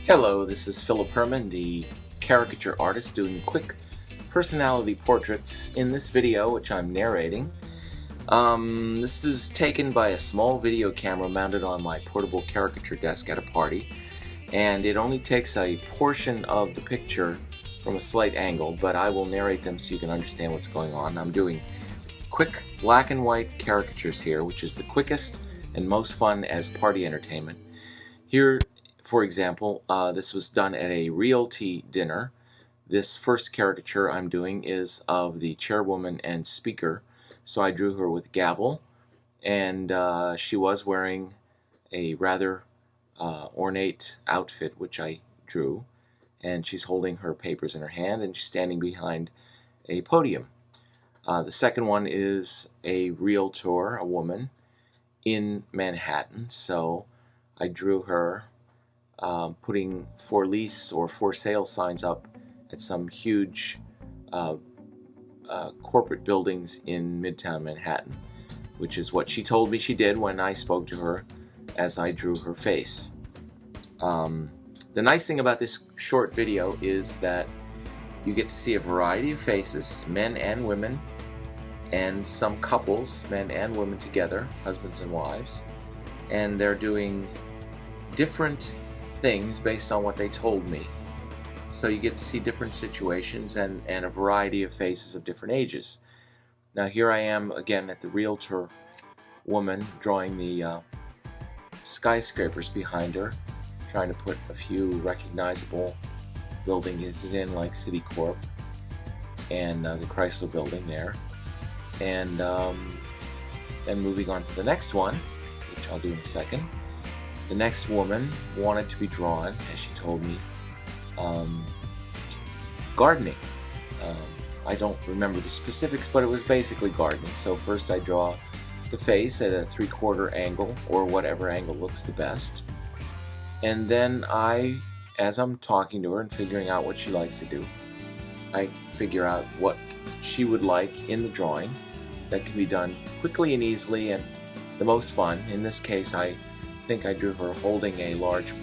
Hello, this is Philip Herman, the caricature artist, doing quick personality portraits in this video, which I'm narrating. This is taken by a small video camera mounted on my portable caricature desk at a party, and it only takes a portion of the picture from a slight angle, but I will narrate them so you can understand what's going on. I'm doing quick black and white caricatures here, which is the quickest and most fun as party entertainment. Here, for example, this was done at a realty dinner. This first caricature I'm doing is of the chairwoman and speaker, so I drew her with a gavel, and she was wearing a rather ornate outfit, which I drew, and she's holding her papers in her hand, and she's standing behind a podium. The second one is a realtor, a woman, in Manhattan, so I drew her putting for lease or for sale signs up at some huge corporate buildings in Midtown Manhattan, which is what she told me she did when I spoke to her as I drew her face. The nice thing about this short video is that you get to see a variety of faces, men and women, and some couples, men and women together, husbands and wives, and they're doing different things based on what they told me. So you get to see different situations and a variety of faces of different ages. Now here I am again at the realtor woman, drawing the skyscrapers behind her, trying to put a few recognizable buildings in, like Citicorp and the Chrysler building there. And then moving on to the next one, which I'll do in a second. The next woman wanted to be drawn, as she told me, gardening. I don't remember the specifics, but it was basically gardening. So first I draw the face at a 3/4 angle, or whatever angle looks the best. And then as I'm talking to her and figuring out what she likes to do, I figure out what she would like in the drawing that can be done quickly and easily and the most fun. In this case, I think I drew her holding a large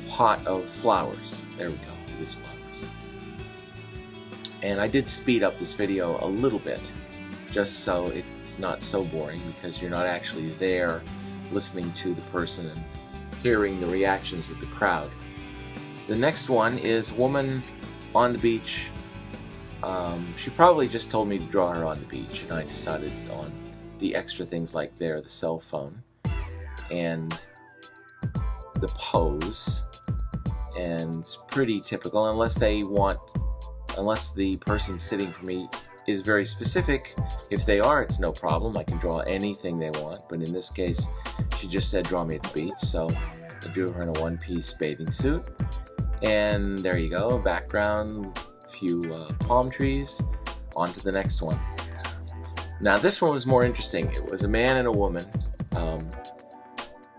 pot of flowers. There we go, these flowers. And I did speed up this video a little bit, just so it's not so boring, because you're not actually there listening to the person and hearing the reactions of the crowd. The next one is a woman on the beach. She probably just told me to draw her on the beach, and I decided on the extra things like the cell phone and the pose, and it's pretty typical unless the person sitting for me is very specific. If they are, it's no problem. I can draw anything they want, but in this case she just said draw me at the beach, so I drew her in a one-piece bathing suit. And there you go, background, few palm trees. On to the next one. Now this one was more interesting. It was a man and a woman,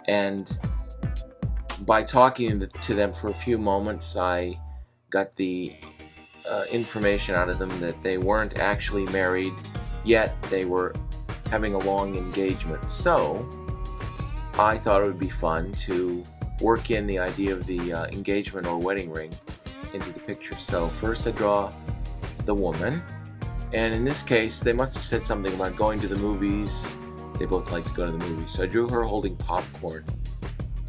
and by talking to them for a few moments, I got the information out of them that they weren't actually married yet. They were having a long engagement. So I thought it would be fun to work in the idea of the engagement or wedding ring into the picture. So first I draw the woman, and in this case they must have said something about going to the movies. They both like to go to the movies. So I drew her holding popcorn,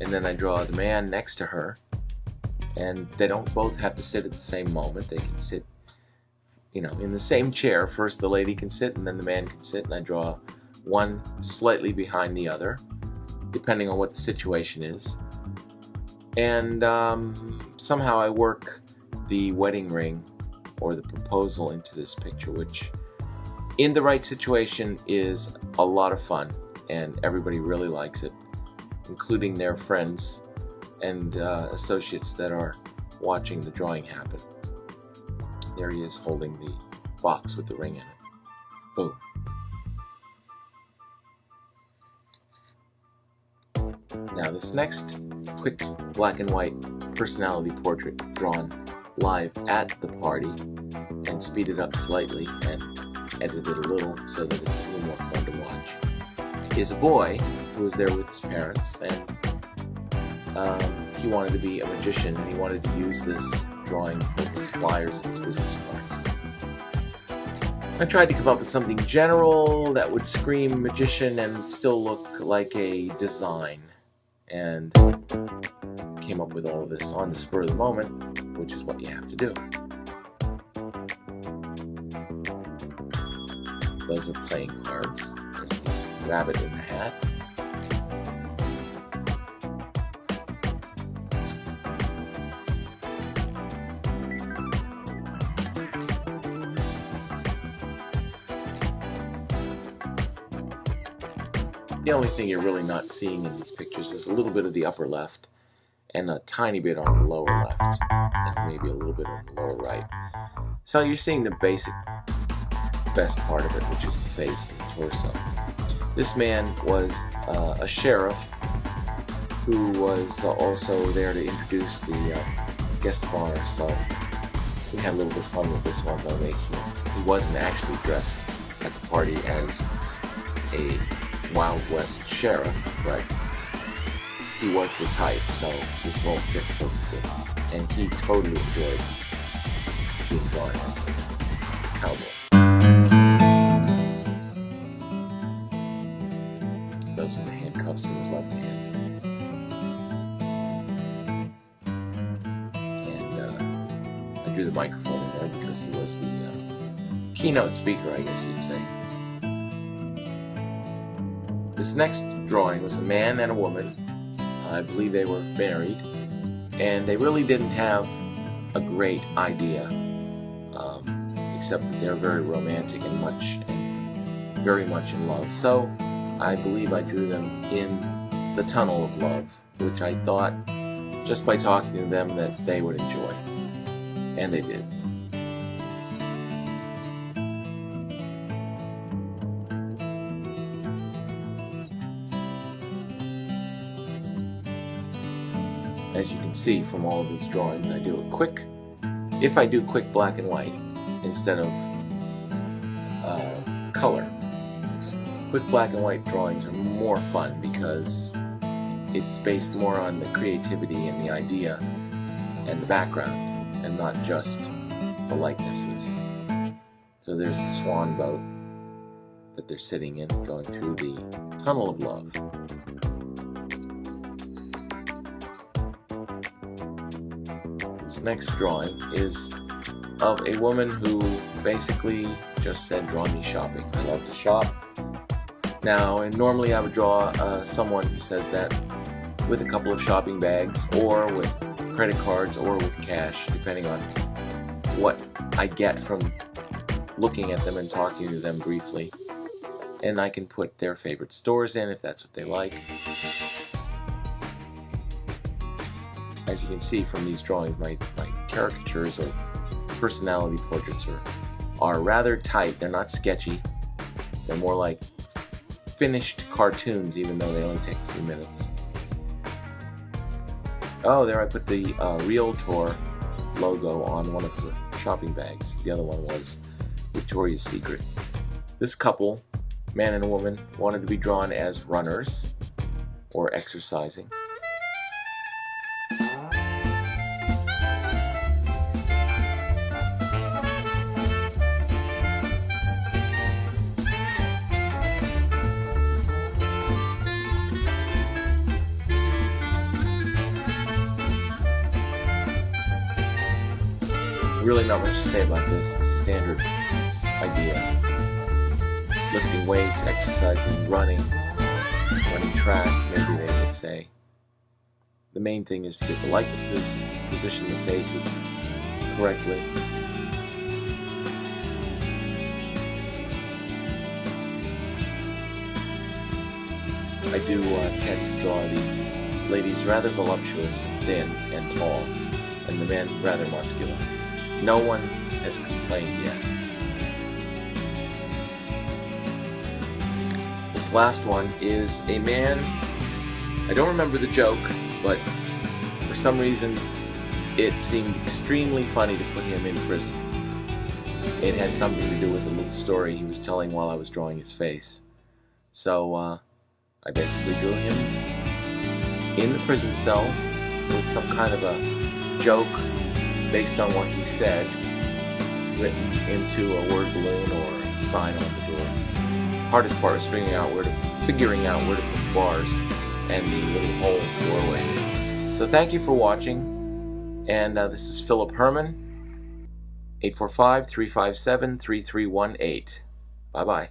and then I draw the man next to her, and they don't both have to sit at the same moment. They can sit, in the same chair. First the lady can sit, and then the man can sit, and I draw one slightly behind the other, depending on what the situation is. And somehow I work the wedding ring or the proposal into this picture, which in the right situation is a lot of fun, and everybody really likes it, including their friends and associates that are watching the drawing happen. There he is holding the box with the ring in it. Boom. Now this next quick black and white personality portrait drawn live at the party and speeded up slightly and edited a little so that it's a little more fun to watch is a boy who was there with his parents, and he wanted to be a magician, and he wanted to use this drawing for his flyers and his business cards. I tried to come up with something general that would scream magician and still look like a design, and came up with all of this on the spur of the moment, which is what you have to do. Those are playing cards. There's the rabbit in the hat. The only thing you're really not seeing in these pictures is a little bit of the upper left and a tiny bit on the lower left and maybe a little bit on the lower right. So you're seeing the best part of it, which is the face and the torso. This man was a sheriff who was also there to introduce the guest of honor, so we had a little bit of fun with this one by making it. He wasn't actually dressed at the party as a Wild West sheriff, but he was the type, so this all fit perfectly. And he totally enjoyed being drawn as a cowboy. Those are the handcuffs in his left hand. And I drew the microphone in there because he was the keynote speaker, I guess you'd say. This next drawing was a man and a woman. I believe they were married, and they really didn't have a great idea, except that they're very romantic and very much in love. So I believe I drew them in the tunnel of love, which I thought, just by talking to them, that they would enjoy. And they did. As you can see from all of these drawings, I do it quick. If I do quick black and white instead of color, quick black and white drawings are more fun because it's based more on the creativity and the idea and the background, and not just the likenesses. So there's the swan boat that they're sitting in, going through the tunnel of love. This next drawing is of a woman who basically just said, "Draw me shopping. I love to shop." Now, and normally I would draw someone who says that with a couple of shopping bags, or with credit cards, or with cash, depending on what I get from looking at them and talking to them briefly. And I can put their favorite stores in if that's what they like. As you can see from these drawings, my caricatures or personality portraits are rather tight. They're not sketchy. They're more like finished cartoons, even though they only take a few minutes. Oh, there I put the Realtor logo on one of the shopping bags. The other one was Victoria's Secret. This couple, man and a woman, wanted to be drawn as runners or exercising. Really not much to say about this. It's a standard idea. Lifting weights, exercising, running track, maybe they would say. The main thing is to get the likenesses, position the faces correctly. I do tend to draw the ladies rather voluptuous and thin and tall, and the men rather muscular. No one has complained yet. This last one is a man. I don't remember the joke, but for some reason it seemed extremely funny to put him in prison. It had something to do with the little story he was telling while I was drawing his face. So I basically drew him in the prison cell with some kind of a joke based on what he said written into a word balloon or a sign on the door. Hardest part is figuring out where to put the bars and the little hole doorway. So thank you for watching, and this is Philip Herman, 845-357-3318. Bye-bye.